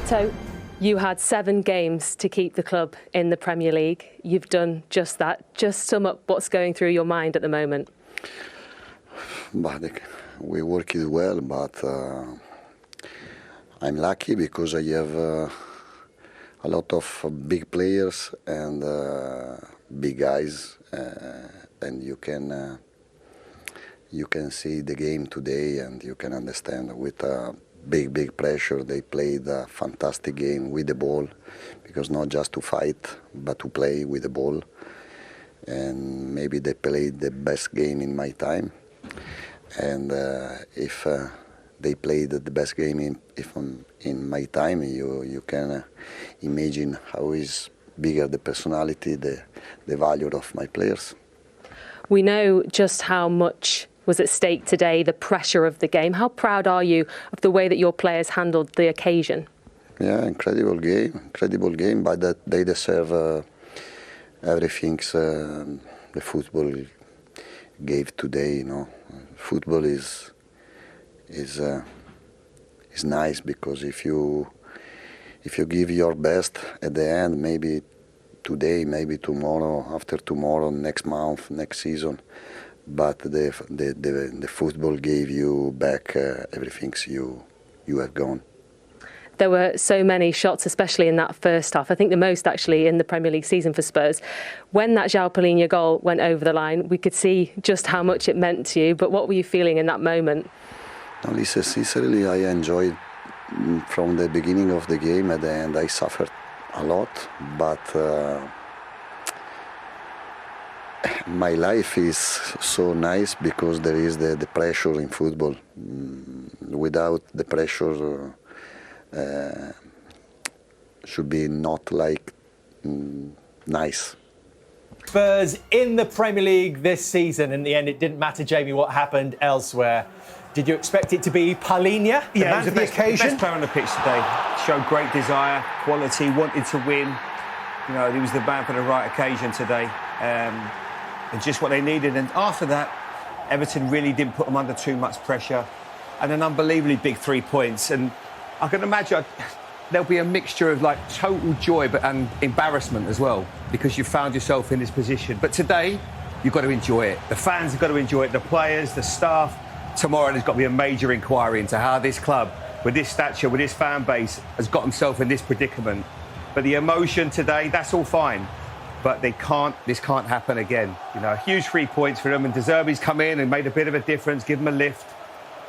So you had 7 games to keep the club in the Premier League. You've done just that. Just sum up what's going through your mind at the moment. But we worked well, but I'm lucky because I have a lot of big players and big guys, and you can see the game today and you can understand with big pressure. They played a fantastic game with the ball, because not just to fight but to play with the ball, and maybe they played the best game in my time. And if they played the best game in my time, you can imagine how is bigger the personality, the value of my players. We know just how much was at stake today, the pressure of the game. How proud are you of the way that your players handled the occasion? Yeah, incredible game, but that they deserve everything the football gave today. You know, football is nice, because if you give your best at the end, maybe today, maybe tomorrow, after tomorrow, next month, next season, but the football gave you back everything you have gone. There were so many shots, especially in that first half. I think the most actually in the Premier League season for Spurs. When that João Palhinha goal went over the line, we could see just how much it meant to you. But what were you feeling in that moment? No, listen, sincerely, I enjoyed from the beginning of the game. At the end, I suffered a lot, but my life is so nice because there is the pressure in football. Without the pressure, should be not like nice. Spurs in the Premier League this season. In the end, it didn't matter, Jamie, what happened elsewhere. Did you expect it to be Palhinha, the man for the occasion? Best player on the pitch today. Showed great desire, quality, wanted to win. You know, he was the man for the right occasion today. And just what they needed. And after that, Everton really didn't put them under too much pressure. And an unbelievably big 3 points. And I can imagine there'll be a mixture of like total joy and embarrassment as well, because you found yourself in this position. But today, you've got to enjoy it. The fans have got to enjoy it, the players, the staff. Tomorrow there's got to be a major inquiry into how this club, with this stature, with this fan base, has got himself in this predicament. But the emotion today, that's all fine. But this can't happen again. You know, a huge 3 points for them, and Zebi's come in and made a bit of a difference, give them a lift.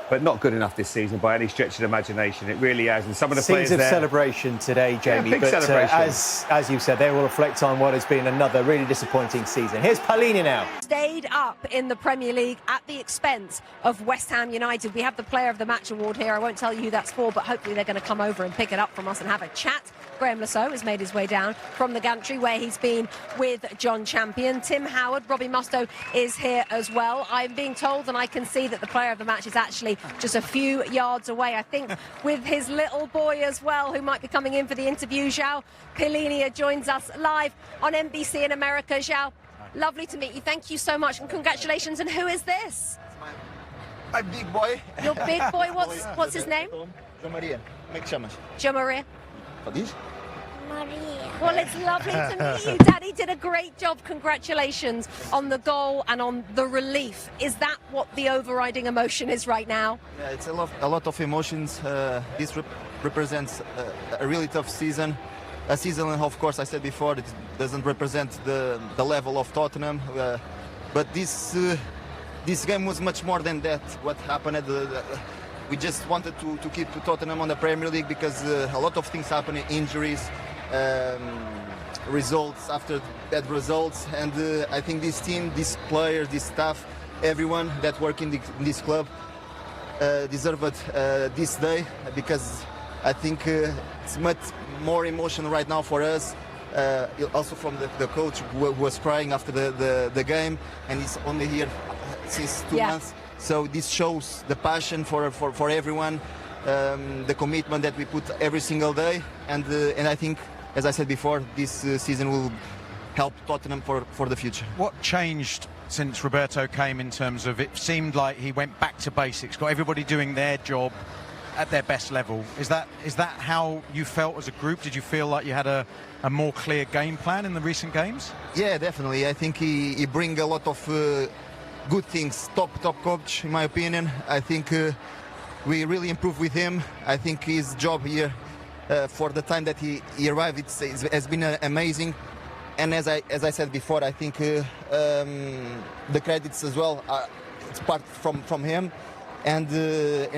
But not good enough this season by any stretch of the imagination. It really has. And some of the players there... Scenes of celebration today, Jamie. Yeah, big celebration. As you said, they will reflect on what has been another really disappointing season. Here's Palhinha now. Stayed up in the Premier League at the expense of West Ham United. We have the Player of the Match award here. I won't tell you who that's for, but hopefully they're going to come over and pick it up from us and have a chat. Graham Lasso has made his way down from the gantry where he's been with John Champion. Tim Howard, Robbie Mustoe is here as well. I'm being told, and I can see, that the Player of the Match is actually just a few yards away, I think, with his little boy as well, who might be coming in for the interview. João Palhinha joins us live on NBC in America. João, lovely to meet you. Thank you so much and congratulations. And who is this? My big boy. Your big boy? What's his name? João Maria. Como é que chamas? João Maria. Diz? Maria. Well, it's lovely to meet you. Daddy did a great job. Congratulations on the goal and on the relief. Is that what the overriding emotion is right now? Yeah, it's a lot of emotions. This represents a really tough season. A season, of course, I said before, it doesn't represent the level of Tottenham. But this game was much more than that. What happened we just wanted to keep Tottenham on the Premier League because a lot of things happened, injuries, results after bad results, and I think this team, these players, this staff, everyone that work in this club deserved this day, because I think it's much more emotional right now for us. Also from the coach who was crying after the game, and he's only here since 2 months. So this shows the passion for everyone, the commitment that we put every single day, and I think, as I said before, this season will help Tottenham for the future. What changed since Roberto came in terms of, it seemed like he went back to basics, got everybody doing their job, at their best level. Is that how you felt as a group? Did you feel like you had a more clear game plan in the recent games? Yeah, definitely. I think he brings a lot of good things. Top coach, in my opinion. I think we really improved with him. I think his job here for the time that he arrived has been amazing. And as I said before, I think the credits as well it's part from him. And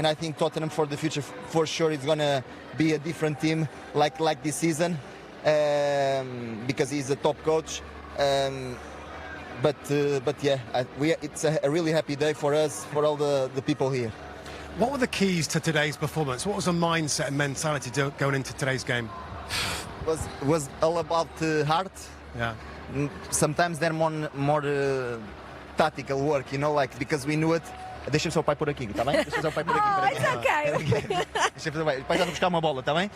I think Tottenham for the future for sure is gonna be a different team like this season because he's a top coach. But yeah, it's a really happy day for us, for all the people here. What were the keys to today's performance? What was the mindset and mentality going into today's game? Was all about heart. Yeah. Sometimes they're more tactical work, you know, like because we knew it. Deixa-me só o pai por aqui, tá bem? Deixa-me só o pai por aqui. Oh, it's okay. Deixa-me fazer o pai está a buscar uma bola, tá bem?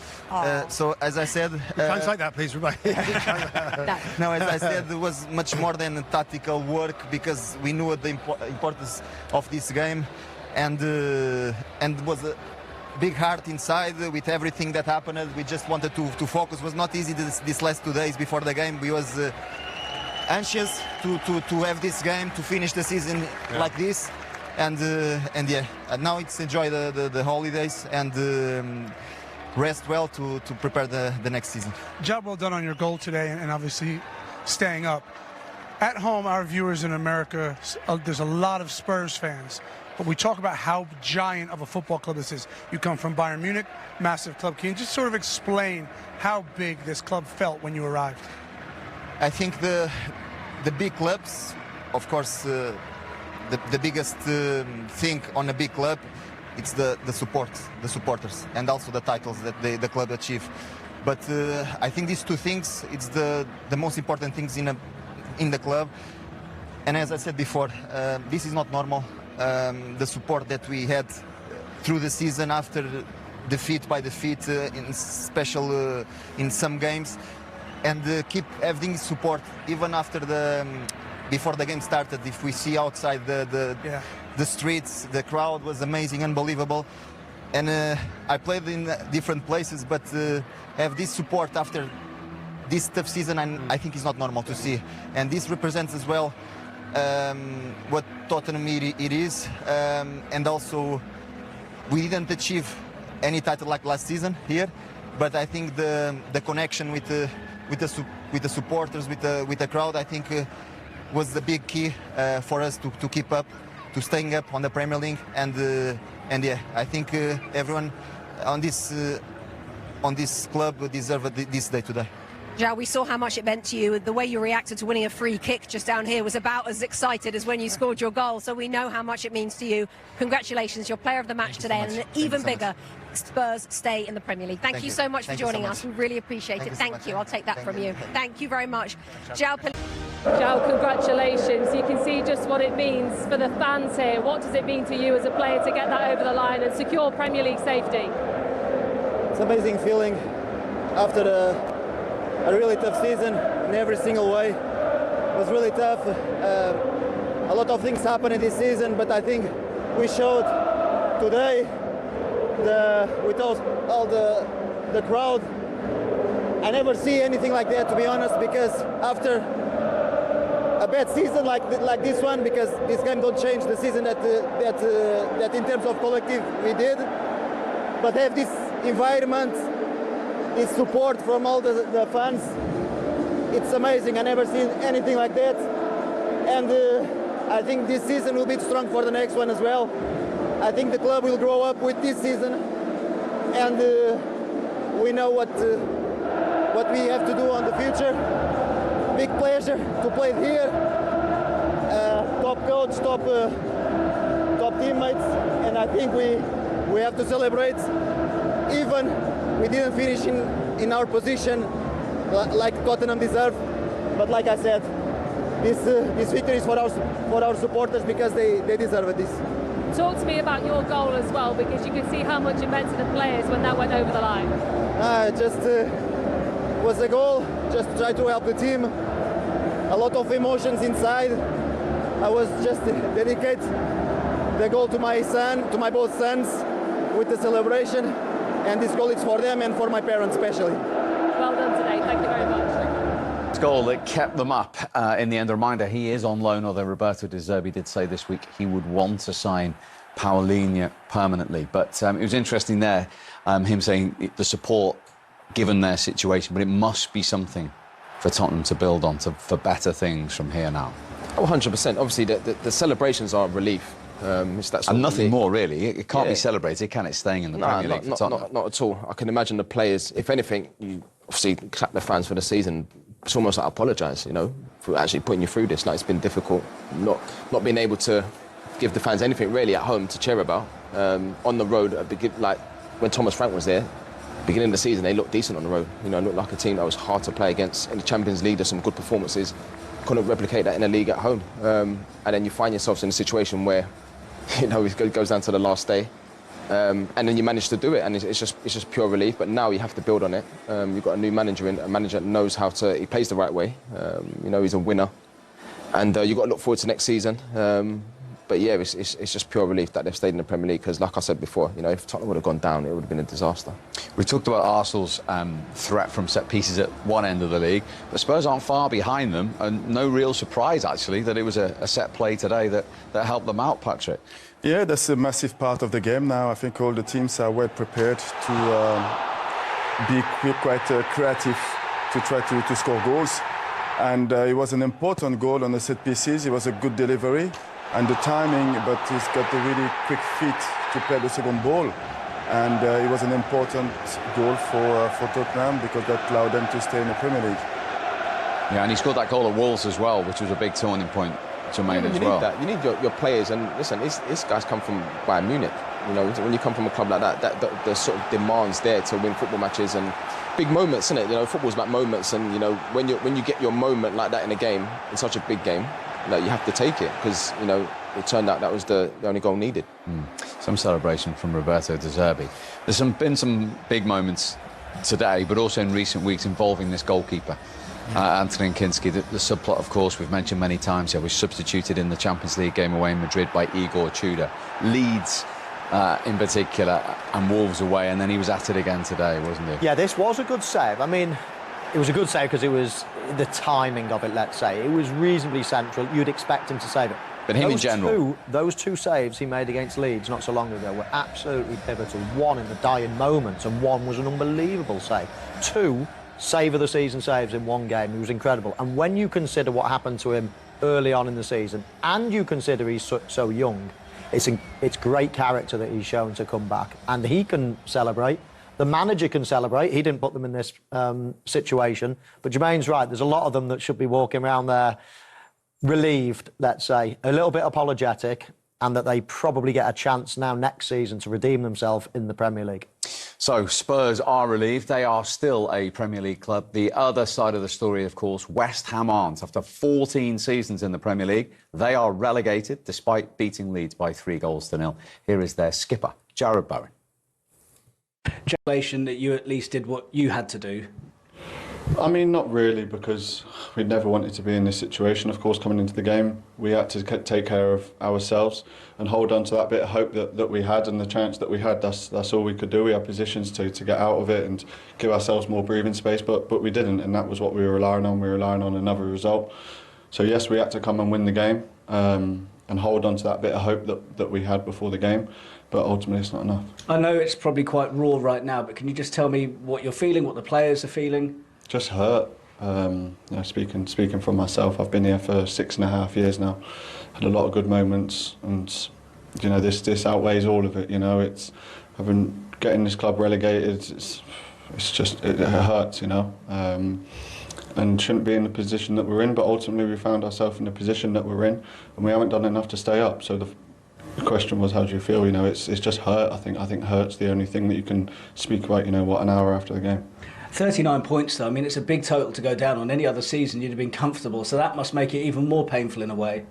So as I said, Translate that, please, Rubai. no, as I said, it was much more than tactical work because we knew the importance of this game, and was a big heart inside with everything that happened. We just wanted to focus. It was not easy this last 2 days before the game. We was anxious to have this game, to finish the season like this. And yeah, now it's enjoy the holidays and rest well to prepare the next season. Job well done on your goal today and obviously staying up. At home, our viewers in America, there's a lot of Spurs fans, but we talk about how giant of a football club this is. You come from Bayern Munich, massive club. Can you just sort of explain how big this club felt when you arrived? I think the big clubs, of course, the biggest thing on a big club, it's the supporters, and also the titles that the club achieve. But I think these two things, it's the most important things in the club. And as I said before, this is not normal. The support that we had through the season after defeat by defeat, in in some games, and keep having support even after before the game started. If we see outside the streets, the crowd was amazing, unbelievable. And I played in different places, but have this support after this tough season, I think is not normal to see. And this represents as well what Tottenham it is. And also, we didn't achieve any title like last season here, but I think the connection with the supporters, with the crowd, I think was the big key for us to keep up, to staying up on the Premier League. And yeah, I think everyone on this club deserved this day today. João, we saw how much it meant to you. The way you reacted to winning a free kick just down here was about as excited as when you scored your goal. So we know how much it means to you. Congratulations, you're player of the match today, and an even bigger Spurs stay in the Premier League. Thank you so much for joining us. We really appreciate it. Thank you. I'll take that from you. Thank you very much. João, congratulations. You can see just what it means for the fans here. What does it mean to you as a player to get that over the line and secure Premier League safety? It's an amazing feeling after a really tough season in every single way. It was really tough. A lot of things happened in this season, but I think we showed today with all the crowd. I never see anything like that, to be honest, because after a bad season like this one, because this game don't change the season that in terms of collective we did, but have this environment, this support from all the fans, it's amazing. I never seen anything like that, and I think this season will be strong for the next one as well. I think the club will grow up with this season, and we know what we have to do on the future. Big pleasure to play here. Top coach, top teammates, and I think we have to celebrate. Even we didn't finish in our position like Tottenham deserve, but like I said, this victory is for our supporters because they deserve this. Talk to me about your goal as well, because you could see how much it meant to the players when that went over the line. Just was a goal, just to try to help the team. A lot of emotions inside. I was just dedicate the goal to my son, to my both sons, with the celebration, and this goal is for them and for my parents especially. Well done today. Thank you very much. Goal that kept them up in the end. A reminder, he is on loan, although Roberto De Zerbi did say this week he would want to sign Palhinha permanently. But it was interesting there, him saying the support given their situation, but it must be something for Tottenham to build on for better things from here now. Oh, 100%. Obviously, the celebrations are a relief. It's that and nothing more, really. It can't be celebrated, can it, staying in the Premier League for Tottenham? Not at all. I can imagine the players, if anything, you obviously clap the fans for the season. It's almost like apologise, you know, for actually putting you through this. Like, it's been difficult, not being able to give the fans anything really at home to cheer about. On the road, like when Thomas Frank was there, beginning of the season, they looked decent on the road. You know, looked like a team that was hard to play against. In the Champions League, there's some good performances. Couldn't replicate that in a league at home. And then you find yourselves in a situation where, you know, it goes down to the last day. And then you manage to do it, and it's just pure relief. But now you have to build on it. You've got a new manager in, a manager that knows how to, he plays the right way. You know, he's a winner. And you've got to look forward to next season. But yeah, it's just pure relief that they've stayed in the Premier League, because like I said before, you know, if Tottenham would have gone down, it would have been a disaster. We talked about Arsenal's threat from set pieces at one end of the league, but Spurs aren't far behind them, and no real surprise actually that it was a set play today that helped them out, Patrick. Yeah, that's a massive part of the game now. I think all the teams are well prepared to be quite creative to try to score goals. And it was an important goal on the set pieces. It was a good delivery and the timing, but he's got the really quick feet to play the second ball. And it was an important goal for Tottenham, because that allowed them to stay in the Premier League. Yeah, and he scored that goal at Wolves as well, which was a big turning point. Jermaine, as well. You need your players, and listen, this guy's come from Bayern Munich. You know, when you come from a club like that, the sort of demands there to win football matches and big moments, isn't it? You know, football's about moments, and you know, when you get your moment like that in a game, in such a big game, you know, you have to take it, because you know it turned out that was the only goal needed. Some celebration from Roberto De Zerbi. There's been some big moments today, but also in recent weeks involving this goalkeeper. Anthony Kinski, the subplot, of course, we've mentioned many times here, was substituted in the Champions League game away in Madrid by Igor Tudor. Leeds in particular, and Wolves away, and then he was at it again today, wasn't he? Yeah, this was a good save. I mean, it was a good save because it was the timing of it, let's say. It was reasonably central. You'd expect him to save it. But him in general. Those two saves he made against Leeds not so long ago were absolutely pivotal. One in the dying moments, and one was an unbelievable save. Two save of the season saves in one game. It was incredible. And when you consider what happened to him early on in the season, and you consider he's so young, it's great character that he's shown to come back. And he can celebrate. The manager can celebrate. He didn't put them in this situation. But Jermaine's right. There's a lot of them that should be walking around there relieved, let's say, a little bit apologetic, and that they probably get a chance now next season to redeem themselves in the Premier League. So Spurs are relieved. They are still a Premier League club. The other side of the story, of course, West Ham aren't. After 14 seasons in the Premier League, they are relegated despite beating Leeds by 3-0. Here is their skipper, Jared Bowen. Congratulations that you at least did what you had to do. I mean, not really, because we never wanted to be in this situation. Of course, coming into the game, we had to take care of ourselves and hold on to that bit of hope that we had, and the chance that we had. That's all we could do. We had positions to get out of it and give ourselves more breathing space, but we didn't, and that was what we were relying on. We were relying on another result. So yes, we had to come and win the game and hold on to that bit of hope that we had before the game. But ultimately, it's not enough. I know it's probably quite raw right now, but can you just tell me what you're feeling, what the players are feeling? Just hurt. You know, speaking for myself, I've been here for 6.5 years now. Had a lot of good moments, and you know, this outweighs all of it. You know, I've been getting this club relegated. It hurts. You know, and shouldn't be in the position that we're in. But ultimately, we found ourselves in the position that we're in, and we haven't done enough to stay up. So the question was, how do you feel? You know, it's just hurt. I think hurt's the only thing that you can speak about. You know, an hour after the game. 39 points, though. I mean, it's a big total to go down. On any other season, you'd have been comfortable, so that must make it even more painful in a way.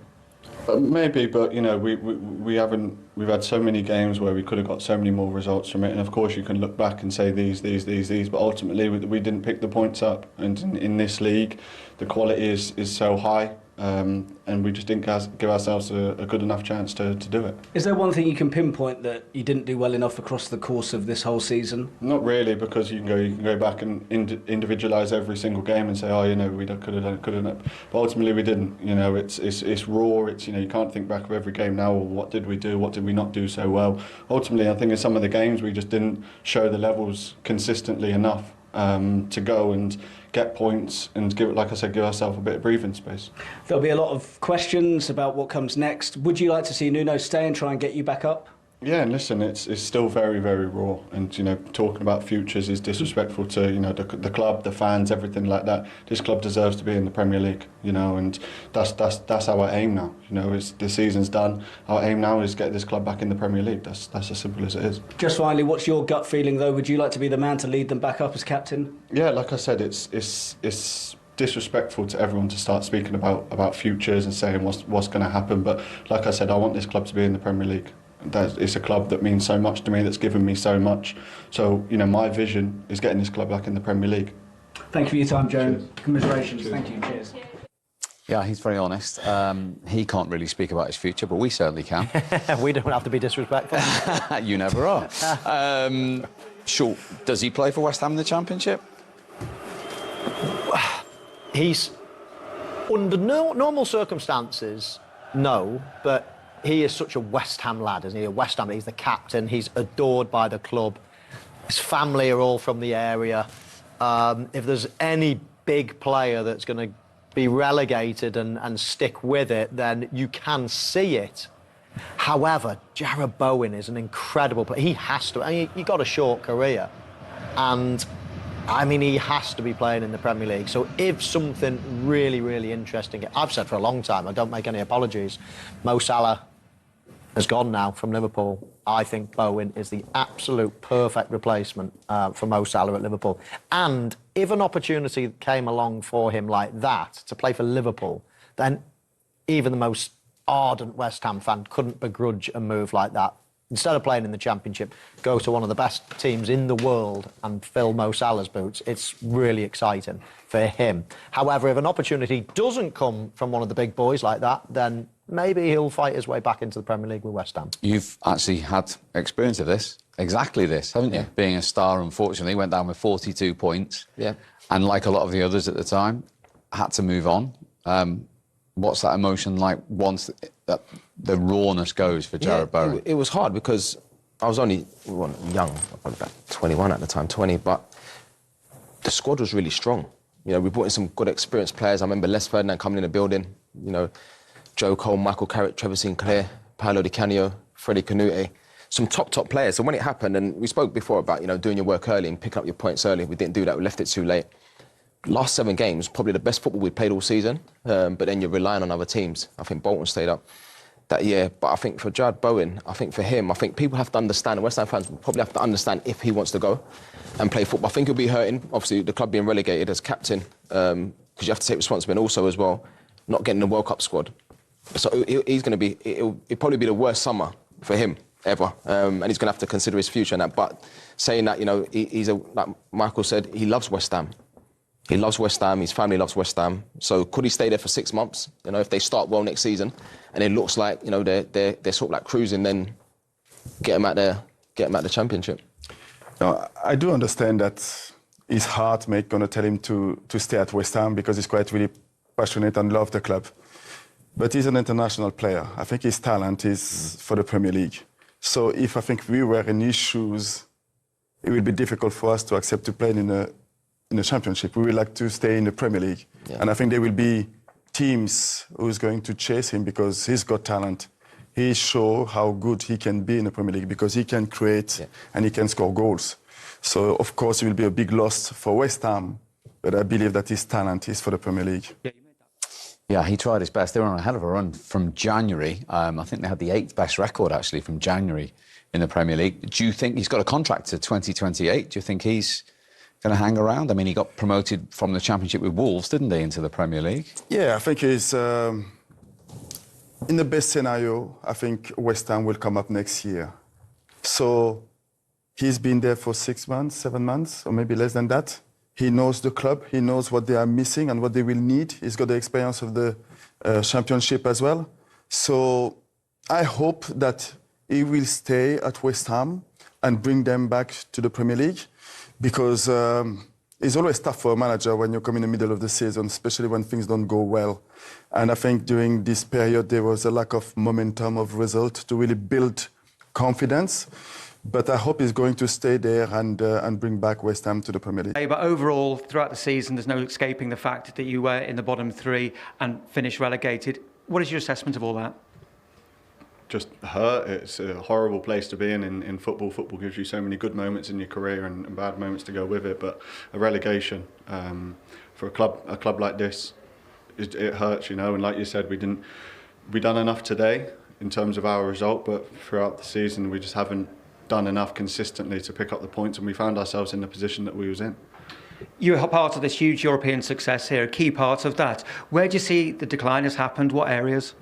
Maybe, but you know, we haven't. We've had so many games where we could have got so many more results from it, and of course you can look back and say these, but ultimately we didn't pick the points up. And in this league, the quality is so high and we just didn't give ourselves a good enough chance to do it. Is there one thing you can pinpoint that you didn't do well enough across the course of this whole season? Not really, because you can go back and individualise every single game and say, oh, you know, we could have done it, could have done it. But ultimately we didn't. You know, it's raw. It's, you know, you can't think back of every game now. Well, what did we do? What did we not do so well? Ultimately, I think in some of the games we just didn't show the levels consistently enough to go and get points and give ourselves a bit of breathing space. There'll be a lot of questions about what comes next. Would you like to see Nuno stay and try and get you back up? Yeah, and listen, it's still very, very raw, and you know, talking about futures is disrespectful to, you know, the club, the fans, everything like that. This club deserves to be in the Premier League, you know, and that's our aim now. You know, the season's done. Our aim now is get this club back in the Premier League. That's as simple as it is. Just finally, what's your gut feeling though? Would you like to be the man to lead them back up as captain? Yeah, like I said, it's disrespectful to everyone to start speaking about futures and saying what's going to happen. But like I said, I want this club to be in the Premier League. It's a club that means so much to me, that's given me so much. So, you know, my vision is getting this club back in the Premier League. Thank you for your time, Joe. Commiserations. Cheers. Thank you. Cheers. Yeah, he's very honest. He can't really speak about his future, but we certainly can. We don't have to be disrespectful. You never are. Sure. Does he play for West Ham in the Championship? He's, under normal circumstances, no, but he is such a West Ham lad, isn't he? A West Ham, he's the captain, he's adored by the club. His family are all from the area. If there's any big player that's going to be relegated and stick with it, then you can see it. However, Jarrod Bowen is an incredible player. He has to. I mean, he got a short career, and I mean, he has to be playing in the Premier League. So if something really, really interesting, I've said for a long time, I don't make any apologies, Mo Salah has gone now from Liverpool. I think Bowen is the absolute perfect replacement for Mo Salah at Liverpool. And if an opportunity came along for him like that, to play for Liverpool, then even the most ardent West Ham fan couldn't begrudge a move like that. Instead of playing in the Championship, go to one of the best teams in the world and fill Mo Salah's boots. It's really exciting for him. However, if an opportunity doesn't come from one of the big boys like that, then maybe he'll fight his way back into the Premier League with West Ham. You've actually had experience of this, exactly this, haven't you? Being a star, unfortunately, went down with 42 points. Yeah. And like a lot of the others at the time, had to move on. What's that emotion like once that the rawness goes for Jarrod Bowen? It was hard because I was only young, probably about 21 at the time, 20, but the squad was really strong. You know, we brought in some good experienced players. I remember Les Ferdinand coming in the building, you know, Joe Cole, Michael Carrick, Trevor Sinclair, Paolo Di Canio, Freddie Canute, some top players. So when it happened, and we spoke before about, you know, doing your work early and picking up your points early, we didn't do that, we left it too late. Last 7 games, probably the best football we played all season, but then you're relying on other teams. I think Bolton stayed up that year, but I think for Jarrod Bowen, I think for him, I think people have to understand, West Ham fans probably have to understand if he wants to go and play football. I think he'll be hurting, obviously the club being relegated as captain, because you have to take responsibility, and also as well, not getting the World Cup squad. So he's going to be, it'll probably be the worst summer for him ever, and he's going to have to consider his future and that. But saying that, you know, like Michael said, he loves West Ham. He loves West Ham, his family loves West Ham. So could he stay there for 6 months? You know, if they start well next season and it looks like, you know, they're sort of like cruising, then get him out the Championship. No, I do understand that his heartmate going to tell him to stay at West Ham because he's quite really passionate and loves the club. But he's an international player. I think his talent is for the Premier League. So if I think we were in his shoes, it will be difficult for us to accept to play in the Championship. We would like to stay in the Premier League. Yeah. And I think there will be teams who's going to chase him because he's got talent. He shows how good he can be in the Premier League because he can create and he can score goals. So, of course, it will be a big loss for West Ham, but I believe that his talent is for the Premier League. Yeah, he tried his best. They were on a hell of a run from January. I think they had the 8th best record, actually, from January in the Premier League. Do you think he's got a contract to 2028? Do you think he's going to hang around? I mean, he got promoted from the Championship with Wolves, didn't he, into the Premier League? Yeah, I think he's... in the best scenario, I think West Ham will come up next year. So he's been there for 6 months, 7 months, or maybe less than that. He knows the club. He knows what they are missing and what they will need. He's got the experience of the championship as well. So I hope that he will stay at West Ham and bring them back to the Premier League, because it's always tough for a manager when you come in the middle of the season, especially when things don't go well. And I think during this period there was a lack of momentum of result to really build confidence. But I hope he's going to stay there and bring back West Ham to the Premier League. But overall, throughout the season, there's no escaping the fact that you were in the bottom three and finished relegated. What is your assessment of all that? Just hurt. It's a horrible place to be in football. Football gives you so many good moments in your career and bad moments to go with it. But a relegation for a club like this, it hurts, you know. And like you said, we done enough today in terms of our result, but throughout the season we just haven't done enough consistently to pick up the points, and we found ourselves in the position that we was in. You are part of this huge European success here, a key part of that. Where do you see the decline has happened? What areas?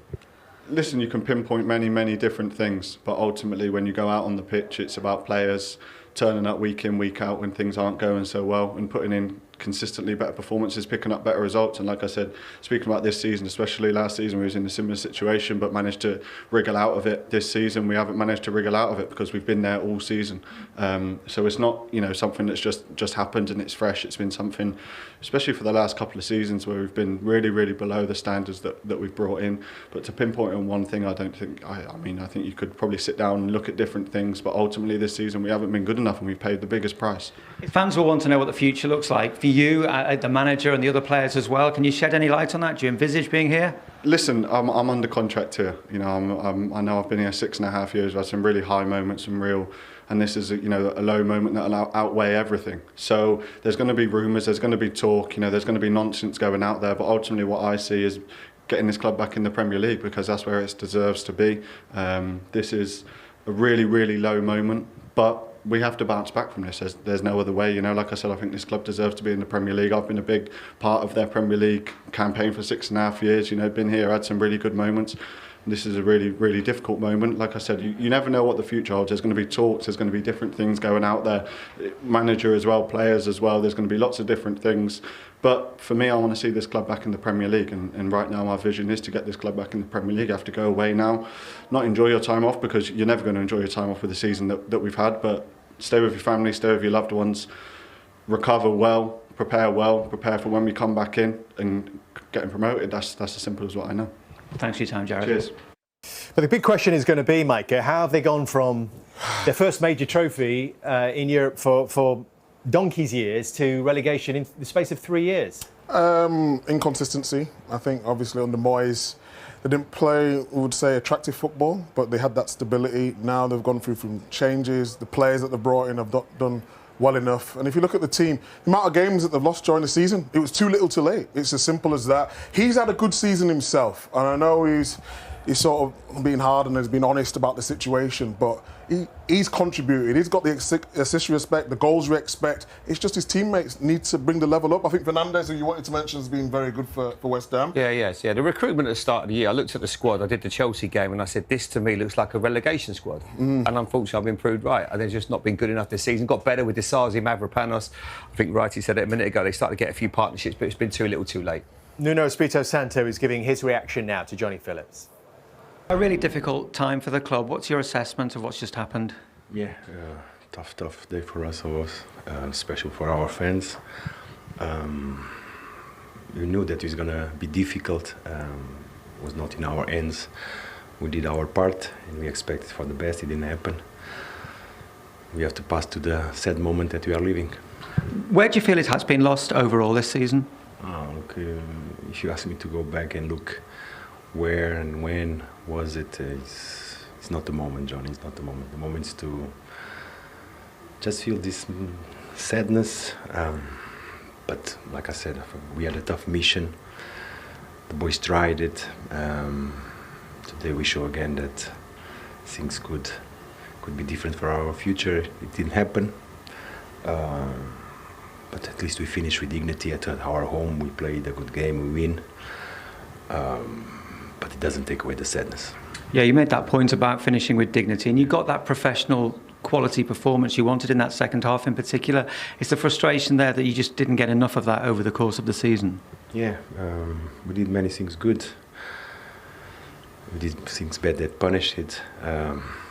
Listen, you can pinpoint many different things, but ultimately when you go out on the pitch, it's about players turning up week in, week out when things aren't going so well and putting in consistently better performances, picking up better results. And like I said, speaking about this season, especially last season, we was in a similar situation but managed to wriggle out of it. This season we haven't managed to wriggle out of it because we've been there all season. So it's not, you know, something that's just happened and it's fresh. It's been something, especially for the last couple of seasons, where we've been really below the standards that we've brought in. But to pinpoint on one thing, I don't think, I mean, I think you could probably sit down and look at different things, but ultimately this season we haven't been good enough and we've paid the biggest price. Fans will want to know what the future looks like for you, the manager and the other players as well. Can you shed any light on that? Do you envisage being here? Listen, I'm under contract here. You know, I know I've been here 6.5 years. I've had some really high moments, and this is a low moment that'll outweigh everything. So there's going to be rumours, there's going to be talk, you know, there's going to be nonsense going out there. But ultimately, what I see is getting this club back in the Premier League, because that's where it deserves to be. This is a really low moment, but we have to bounce back from this. There's no other way. You know, like I said, I think this club deserves to be in the Premier League. I've been a big part of their Premier League campaign for 6.5 years. You know, been here, had some really good moments. This is a really difficult moment. Like I said, you never know what the future holds. There's going to be talks, there's going to be different things going out there. Manager as well, players as well. There's going to be lots of different things. But for me, I want to see this club back in the Premier League. And right now, my vision is to get this club back in the Premier League. I have to go away now, not enjoy your time off, because you're never going to enjoy your time off with the season that we've had. But stay with your family, stay with your loved ones, recover well, prepare for when we come back in and getting promoted. That's as simple as what I know. Thanks for your time, Jared. Cheers. But the big question is going to be, Micah, how have they gone from their first major trophy in Europe for donkey's years to relegation in the space of 3 years? Inconsistency. I think obviously under Moyes, they didn't play, we would say, attractive football, but they had that stability. Now they've gone through some changes. The players that they've brought in have done well enough. And if you look at the team, the amount of games that they've lost during the season, it was too little too late. It's as simple as that. He's had a good season himself, and I know he's sort of being hard and has been honest about the situation, but he's contributed. He's got the assist we expect, the goals we expect. It's just his teammates need to bring the level up. I think Fernandes, who you wanted to mention, has been very good for West Ham. Yeah. The recruitment at the start of the year, I looked at the squad, I did the Chelsea game, and I said, this to me looks like a relegation squad. And unfortunately, I've been proved right. And they've just not been good enough this season. Got better with Disasi, Mavropanos. I think Righty said it a minute ago, they started to get a few partnerships, but it's been too little too late. Nuno Espirito Santo is giving his reaction now to Johnny Phillips. A really difficult time for the club. What's your assessment of what's just happened? Yeah, tough day for us, especially for our fans. We knew that it was going to be difficult. It was not in our hands. We did our part and we expected for the best. It didn't happen. We have to pass to the sad moment that we are living. Where do you feel it has been lost overall this season? Look, if you ask me to go back and look where and when was it, it's not the moment, Johnny. It's not the moment. The moment is to just feel this sadness. But like I said, we had a tough mission. The boys tried it. Today we show again that things could be different for our future. It didn't happen. But at least we finished with dignity at our home. We played a good game, we win. But it doesn't take away the sadness. Yeah, you made that point about finishing with dignity, and you got that professional quality performance you wanted in that second half in particular. It's the frustration there that you just didn't get enough of that over the course of the season. Yeah, we did many things good. We did things bad that punished it.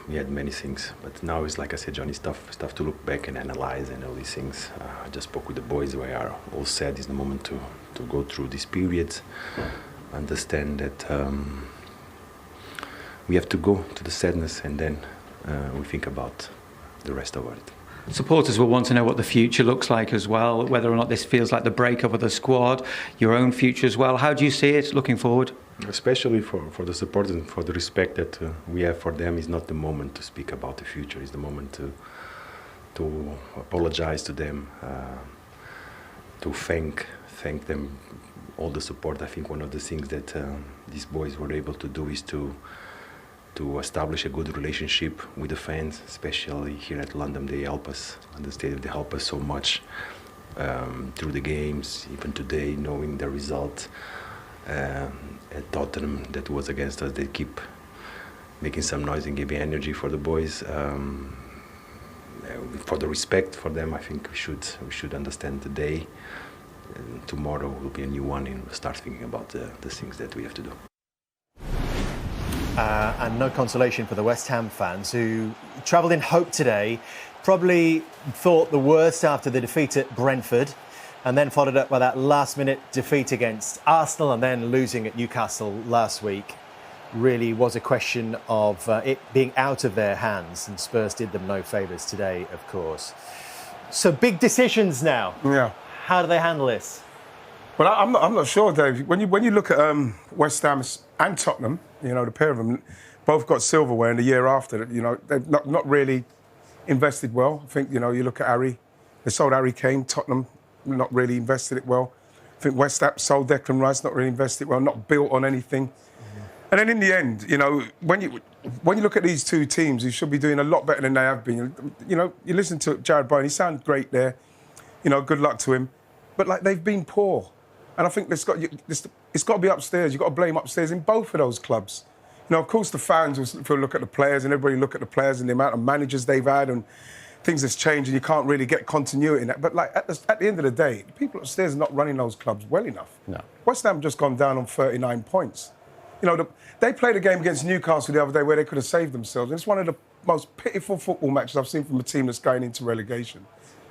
We had many things, but now it's like I said, John, it's tough to look back and analyze and all these things. I just spoke with the boys. We are all sad. It's the moment to go through this period, understand that we have to go to the sadness, and then we think about the rest of it. Supporters will want to know what the future looks like as well, whether or not this feels like the breakup of the squad, your own future as well. How do you see it looking forward? Especially for the supporters and for the respect that we have for them, is not the moment to speak about the future. It's the moment to apologize to them, to thank them all the support. I think one of the things that these boys were able to do is to establish a good relationship with the fans, especially here at London. They help us, and the stadium, they help us so much through the games, even today, knowing the result. At Tottenham, that was against us, they keep making some noise and giving energy for the boys. For the respect for them, I think we should understand today. Tomorrow will be a new one, and we'll start thinking about the things that we have to do. And no consolation for the West Ham fans who travelled in hope today, probably thought the worst after the defeat at Brentford, and then followed up by that last-minute defeat against Arsenal and then losing at Newcastle last week. Really was a question of it being out of their hands, and Spurs did them no favours today, of course. So big decisions now. Yeah. How do they handle this? Well, I'm not sure, Dave. When you look at West Ham and Tottenham, you know, the pair of them both got silverware in the year after. You know, they've not really invested well. I think, you know, you look at Harry, they sold Harry Kane. Tottenham not really invested it well. I think West Ham sold Declan Rice, not really invested well, not built on anything. Mm-hmm. And then in the end, you know, when you look at these two teams, who should be doing a lot better than they have been. You know, you listen to Jared Bowen, he sounded great there. You know, good luck to him. But like, they've been poor. And I think it's got to be upstairs. You've got to blame upstairs in both of those clubs. You know, of course, the fans will look at the players, and everybody look at the players and the amount of managers they've had, and things has changed, and you can't really get continuity in that. But like at the end of the day, the people upstairs are not running those clubs well enough. No. West Ham just gone down on 39 points. You know, they played a game against Newcastle the other day where they could have saved themselves. And it's one of the most pitiful football matches I've seen from a team that's going into relegation.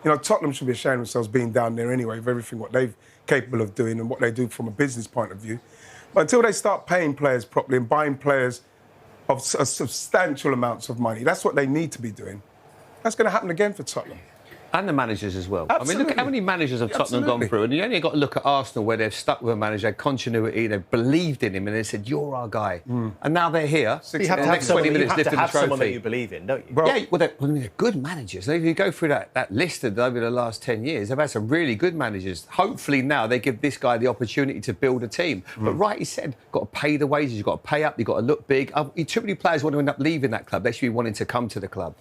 You know, Tottenham should be ashamed of themselves being down there anyway, with everything what they're capable of doing and what they do from a business point of view. But until they start paying players properly and buying players of substantial amounts of money, that's what they need to be doing. That's going to happen again for Tottenham. And the managers as well. Absolutely. I mean, look at how many managers have Tottenham gone through. And you only got to look at Arsenal, where they've stuck with a manager, had continuity, they've believed in him, and they said, "You're our guy." And now they're here. You have to have someone that you believe in, don't you? Well, yeah, they're good managers. If you go through that list over the last 10 years, they've had some really good managers. Hopefully now they give this guy the opportunity to build a team. But right, he said, got to pay the wages, you've got to pay up, you've got to look big. Too many players want to end up leaving that club. They should be wanting to come to the club.